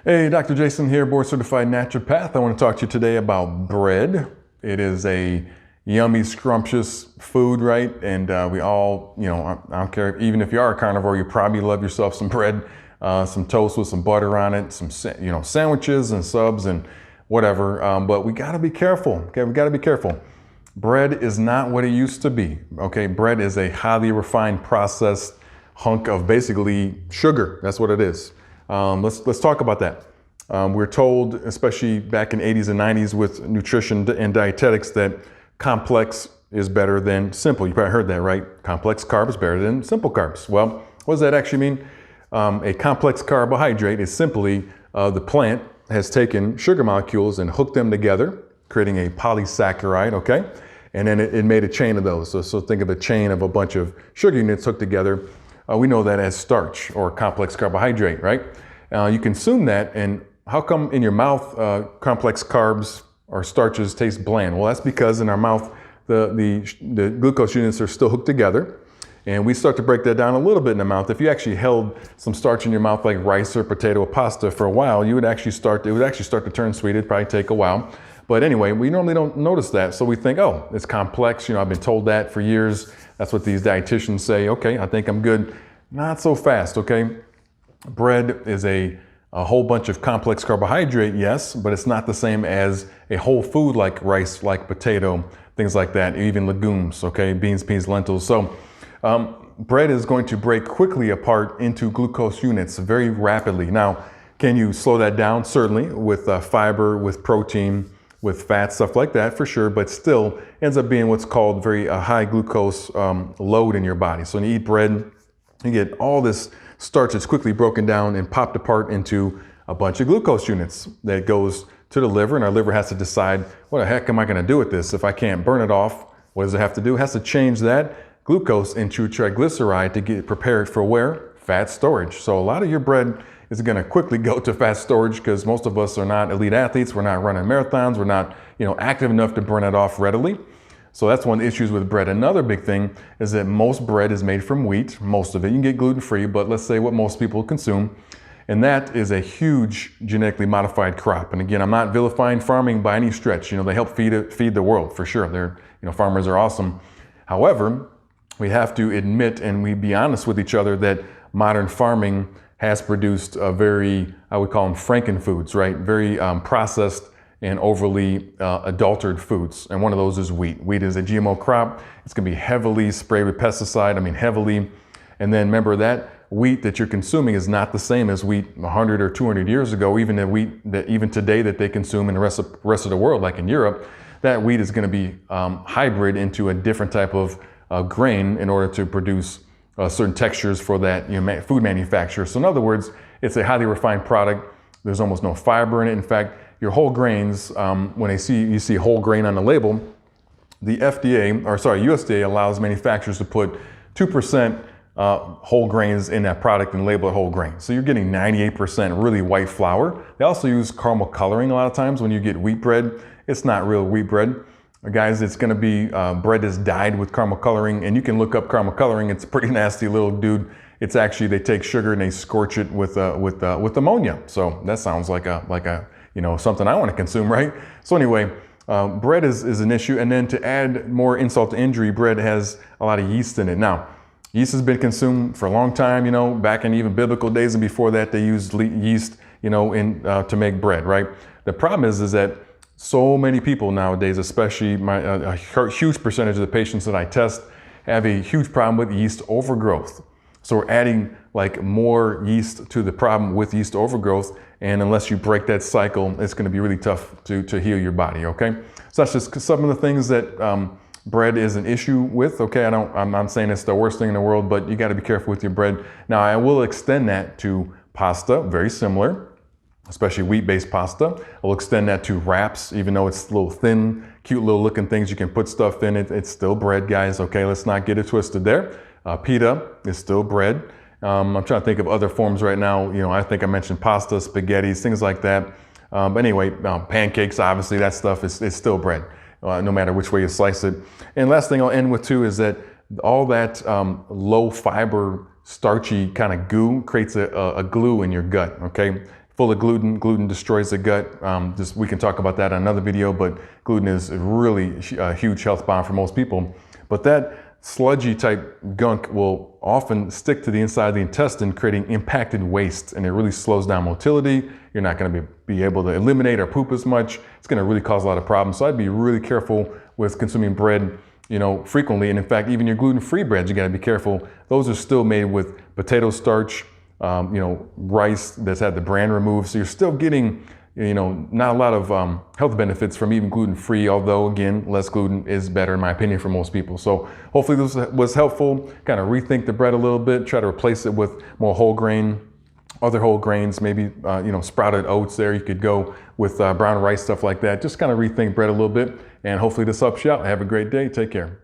Hey, Dr. Jason here, board certified naturopath. I want to talk to you today about bread. It is a yummy, scrumptious food, right? And we all, I don't care, even if you are a carnivore, you probably love yourself some bread, some toast with some butter on it, some, sandwiches and subs and whatever. But we got to be careful, okay? We got to be careful. Bread is not what it used to be, okay? Bread is a highly refined, processed hunk of basically sugar. That's what it is. Let's talk about that. We're told, especially back in 80s and 90s with nutrition and dietetics, that complex is better than simple. You probably heard that, right? Complex carbs is better than simple carbs. Well, what does that actually mean? A complex carbohydrate is simply the plant has taken sugar molecules and hooked them together, creating a polysaccharide, okay? And then it made a chain of those. So think of a chain of a bunch of sugar units hooked together. We know that as starch or complex carbohydrate, right? You consume that, and how come in your mouth complex carbs or starches taste bland? Well, that's because in our mouth the glucose units are still hooked together, and we start to break that down a little bit in the mouth. If you actually held some starch in your mouth like rice or potato or pasta for a while, it would actually start to turn sweet. It'd probably take a while. But anyway, we normally don't notice that, so we think, oh, it's complex. I've been told that for years. That's what these dietitians say. Okay, I think I'm good. Not so fast, okay? Bread is a whole bunch of complex carbohydrate, yes, but it's not the same as a whole food like rice, like potato, things like that, even legumes, okay? Beans, peas, lentils. So bread is going to break quickly apart into glucose units very rapidly. Now, can you slow that down? Certainly, with fiber, with protein, with fat, stuff like that, for sure, but still ends up being what's called very high glucose load in your body. So when you eat bread, you get all this starch that's quickly broken down and popped apart into a bunch of glucose units that goes to the liver, and our liver has to decide, what the heck am I going to do with this? If I can't burn it off, what does it have to do? It has to change that glucose into triglyceride to get prepared for where? Fat storage. So a lot of your bread is going to quickly go to fat storage because most of us are not elite athletes. We're not running marathons. We're not, active enough to burn it off readily. So that's one of the issues with bread. Another big thing is that most bread is made from wheat. Most of it. You can get gluten-free, but let's say what most people consume. And that is a huge genetically modified crop. And again, I'm not vilifying farming by any stretch. They help feed the world for sure. Farmers are awesome. However, we have to admit and we be honest with each other that modern farming has produced a very, I would call them frankenfoods, right? Very processed and overly adulterated foods. And one of those is wheat. Wheat is a GMO crop. It's gonna be heavily sprayed with pesticide, heavily. And then remember that wheat that you're consuming is not the same as wheat 100 or 200 years ago, even the wheat that even today that they consume in the rest of the world, like in Europe. That wheat is gonna be hybrid into a different type of grain in order to produce certain textures for that food manufacturer. So in other words, it's a highly refined product. There's almost no fiber in it. In fact, your whole grains, when you see whole grain on the label, the USDA allows manufacturers to put 2% whole grains in that product and label it whole grain. So you're getting 98% really white flour. They also use caramel coloring a lot of times when you get wheat bread. It's not real wheat bread. Guys, it's going to be bread is dyed with caramel coloring, and you can look up caramel coloring. It's a pretty nasty little dude. It's actually, they take sugar and they scorch it with ammonia. So that sounds like something I want to consume, right? So anyway, bread is an issue. And then to add more insult to injury, bread has a lot of yeast in it. Now, yeast has been consumed for a long time, back in even biblical days, and before that they used yeast, to make bread, right? The problem is that so many people nowadays, especially a huge percentage of the patients that I test, have a huge problem with yeast overgrowth. So we're adding more yeast to the problem with yeast overgrowth, and unless you break that cycle, it's going to be really tough to heal your body. Okay, so that's just some of the things that bread is an issue with. Okay, I'm not saying it's the worst thing in the world, but you got to be careful with your bread. Now I will extend that to pasta, very similar, especially wheat-based pasta. I'll extend that to wraps, even though it's little thin, cute little looking things you can put stuff in. It's still bread, guys. Okay, let's not get it twisted there. Pita is still bread. I'm trying to think of other forms right now. I think I mentioned pasta, spaghettis, things like that. But anyway, pancakes, obviously, that stuff is still bread, no matter which way you slice it. And last thing I'll end with too is that all that low fiber, starchy kind of goo creates a glue in your gut, okay? full of gluten. Gluten destroys the gut. We can talk about that in another video, but gluten is really a huge health bomb for most people. But that sludgy type gunk will often stick to the inside of the intestine, creating impacted waste, and it really slows down motility. You're not going to be able to eliminate or poop as much. It's going to really cause a lot of problems. So I'd be really careful with consuming bread, frequently. And in fact, even your gluten-free breads, you got to be careful. Those are still made with potato starch, rice that's had the bran removed. So you're still getting, not a lot of health benefits from even gluten-free, although again, less gluten is better in my opinion for most people. So hopefully this was helpful. Kind of rethink the bread a little bit, try to replace it with more whole grain, other whole grains, maybe, sprouted oats there. You could go with brown rice, stuff like that. Just kind of rethink bread a little bit, and hopefully this helps you out. Have a great day. Take care.